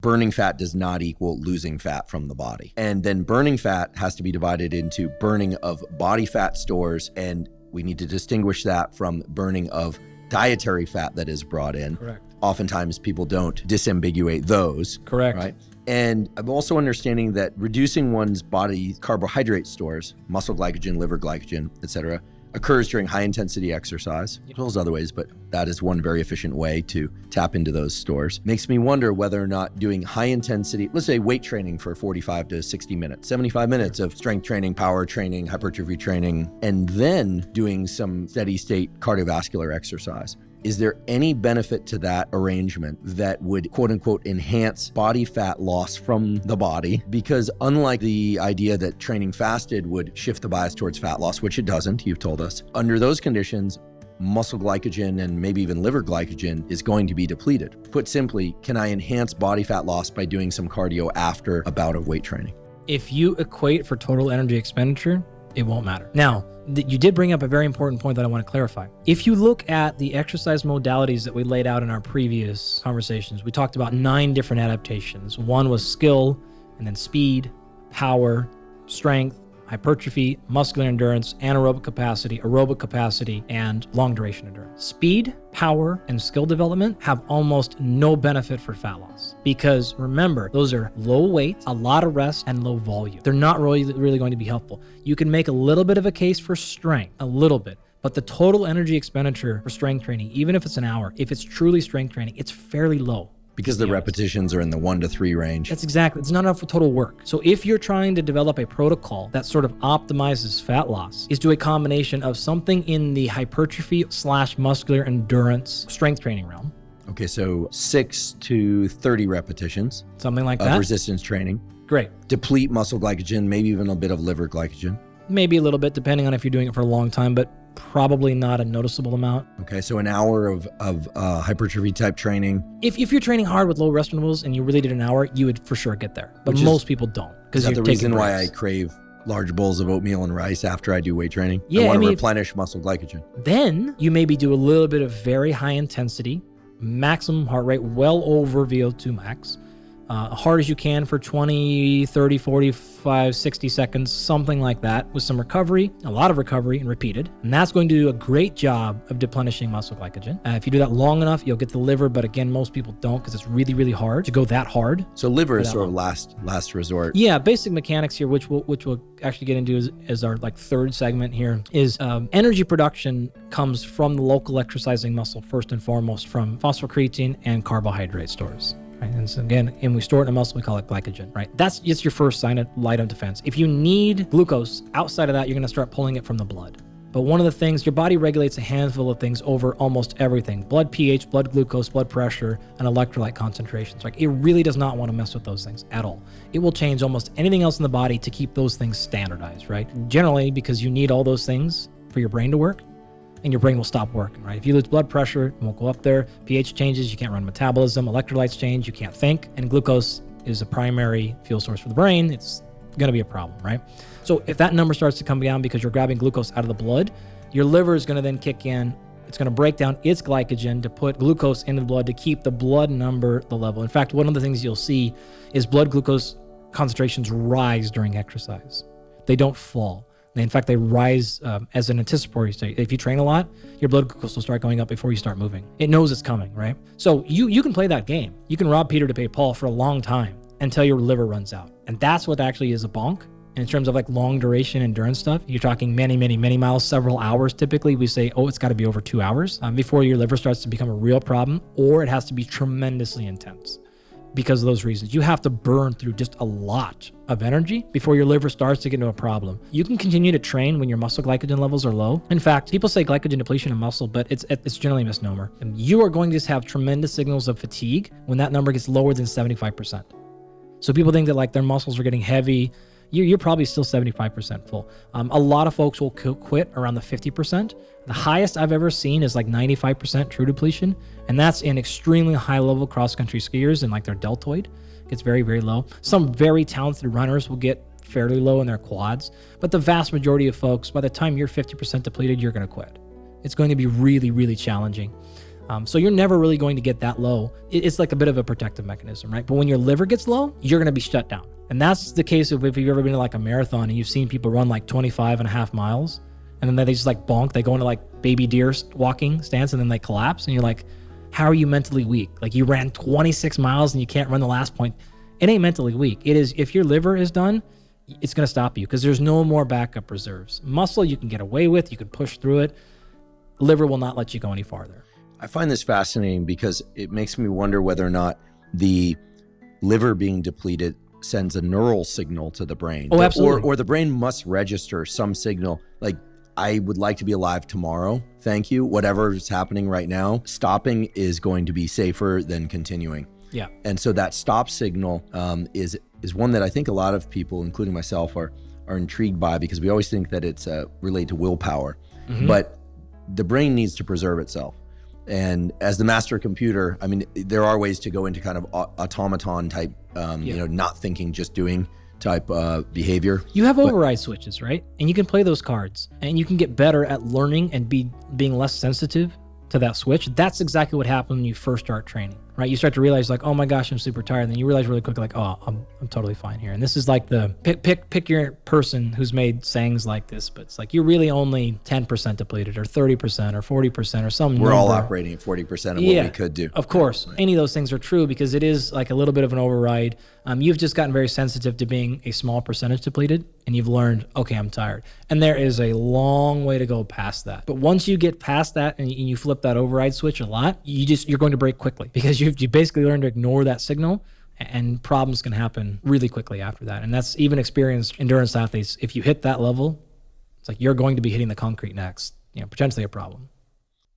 Burning fat does not equal losing fat from the body. And then burning fat has to be divided into burning of body fat stores, and we need to distinguish that from burning of dietary fat that is brought in. Correct. Oftentimes people don't disambiguate those. Correct. Right? And I'm also understanding that reducing one's body carbohydrate stores, muscle glycogen, liver glycogen, etc., occurs during high intensity exercise, as well as other ways, but that is one very efficient way to tap into those stores. Makes me wonder whether or not doing high intensity, let's say weight training for 45 to 60 minutes, 75 minutes of strength training, power training, hypertrophy training, and then doing some steady state cardiovascular exercise. Is there any benefit to that arrangement that would, quote unquote, enhance body fat loss from the body? Because unlike the idea that training fasted would shift the bias towards fat loss, which it doesn't, you've told us, under those conditions, muscle glycogen and maybe even liver glycogen is going to be depleted. Put simply, can I enhance body fat loss by doing some cardio after a bout of weight training? If you equate for total energy expenditure, it won't matter. Now, you did bring up a very important point that I want to clarify. If you look at the exercise modalities that we laid out in our previous conversations, we talked about 9 different adaptations. One was skill, and then speed, power, strength, hypertrophy, muscular endurance, anaerobic capacity, and long duration endurance. Speed, power, and skill development have almost no benefit for fat loss. Because remember, those are low weight, a lot of rest, and low volume. They're not really going to be helpful. You can make a little bit of a case for strength, a little bit, but the total energy expenditure for strength training, even if it's an hour, if it's truly strength training, it's fairly low. Because the repetitions are in the 1 to 3 range. That's exactly, it's not enough for total work. So if you're trying to develop a protocol that sort of optimizes fat loss, is do a combination of something in the hypertrophy / muscular endurance strength training realm. Okay, so 6 to 30 repetitions. Something like of that. Resistance training. Great. Deplete muscle glycogen, maybe even a bit of liver glycogen. Maybe a little bit, depending on if you're doing it for a long time, but probably not a noticeable amount. Okay, so an hour of hypertrophy type training. If you're training hard with low rest intervals and you really did an hour, you would for sure get there. But most people don't. Is that the reason why I crave large bowls of oatmeal and rice after I do weight training? Yeah, I want to replenish muscle glycogen. Then you maybe do a little bit of very high intensity, maximum heart rate, well over VO2 max. Hard as you can for 20, 30, 45, 60 seconds, something like that, with some recovery, a lot of recovery, and repeated. And that's going to do a great job of deplenishing muscle glycogen. If you do that long enough, you'll get the liver, but again, most people don't because it's really, really hard to go that hard. So liver is sort of last resort. Yeah, basic mechanics here, which we'll actually get into as our third segment here, is energy production comes from the local exercising muscle, first and foremost, from phosphocreatine and carbohydrate stores. Right? And so again, and we store it in a muscle, we call it glycogen, right? That's just your first sign of light of defense. If you need glucose outside of that, you're going to start pulling it from the blood. But one of the things, your body regulates a handful of things over almost everything: blood pH, blood glucose, blood pressure, and electrolyte concentrations. Like, it really does not want to mess with those things at all. It will change almost anything else in the body to keep those things standardized, right? Generally, because you need all those things for your brain to work, and your brain will stop working, right? If you lose blood pressure, it won't go up there. pH changes, you can't run metabolism. Electrolytes change, you can't think. And glucose is a primary fuel source for the brain. It's gonna be a problem, right? So if that number starts to come down because you're grabbing glucose out of the blood, your liver is gonna then kick in. It's gonna break down its glycogen to put glucose into the blood to keep the blood number the level. In fact, one of the things you'll see is blood glucose concentrations rise during exercise. They don't fall. In fact, they rise as an anticipatory state. If you train a lot, your blood glucose will start going up before you start moving. It knows it's coming, right? So you can play that game. You can rob Peter to pay Paul for a long time until your liver runs out. And that's what actually is a bonk. And in terms of long duration endurance stuff, you're talking many, many, many miles, several hours. Typically, we say, it's got to be over 2 hours before your liver starts to become a real problem, or it has to be tremendously intense. Because of those reasons, you have to burn through just a lot of energy before your liver starts to get into a problem. You can continue to train when your muscle glycogen levels are low. In fact, people say glycogen depletion in muscle, but it's generally a misnomer. And you are going to have tremendous signals of fatigue when that number gets lower than 75%. So people think that their muscles are getting heavy. You're probably still 75% full. A lot of folks will quit around the 50%. The highest I've ever seen is 95% true depletion. And that's in extremely high level cross-country skiers and their deltoid. It gets very, very low. Some very talented runners will get fairly low in their quads. But the vast majority of folks, by the time you're 50% depleted, you're going to quit. It's going to be really, really challenging. So you're never really going to get that low. It's like a bit of a protective mechanism, right? But when your liver gets low, you're going to be shut down. And that's the case of if you've ever been to like a marathon and you've seen people run like 25 and a half miles, and then they just like bonk, they go into like baby deer walking stance, and then they collapse. And you're like, how are you mentally weak? Like you ran 26 miles and you can't run the last point. It ain't mentally weak. It is, if your liver is done, it's going to stop you because there's no more backup reserves. Muscle you can get away with, you can push through it. Liver will not let you go any farther. I find this fascinating because it makes me wonder whether or not the liver being depleted sends a neural signal to the brain. Oh, absolutely. Or the brain must register some signal, like, I would like to be alive tomorrow. Thank you. Whatever is happening right now, stopping is going to be safer than continuing. Yeah. And so that stop signal is one that I think a lot of people, including myself, are intrigued by, because we always think that it's related to willpower. Mm-hmm. But the brain needs to preserve itself. And as the master computer, I mean, there are ways to go into kind of automaton type, not thinking, just doing type behavior. You have override switches, right? And you can play those cards, and you can get better at learning and being less sensitive to that switch. That's exactly what happens when you first start training, right? You start to realize like, oh my gosh, I'm super tired. And then you realize really quickly like, oh, I'm totally fine here. And this is like the pick your person who's made sayings like this, but it's like you're really only 10% depleted or 30% or 40% or some We're number. all operating at 40% of what we could do. Of course. Right. Any of those things are true because it is like a little bit of an override. You've just gotten very sensitive to being a small percentage depleted, and you've learned, okay, I'm tired. And there is a long way to go past that. But once you get past that and you flip that override switch a lot, you're going to break quickly because you basically learn to ignore that signal, and problems can happen really quickly after that. And that's even experienced endurance athletes. If you hit that level, it's like you're going to be hitting the concrete next, potentially a problem.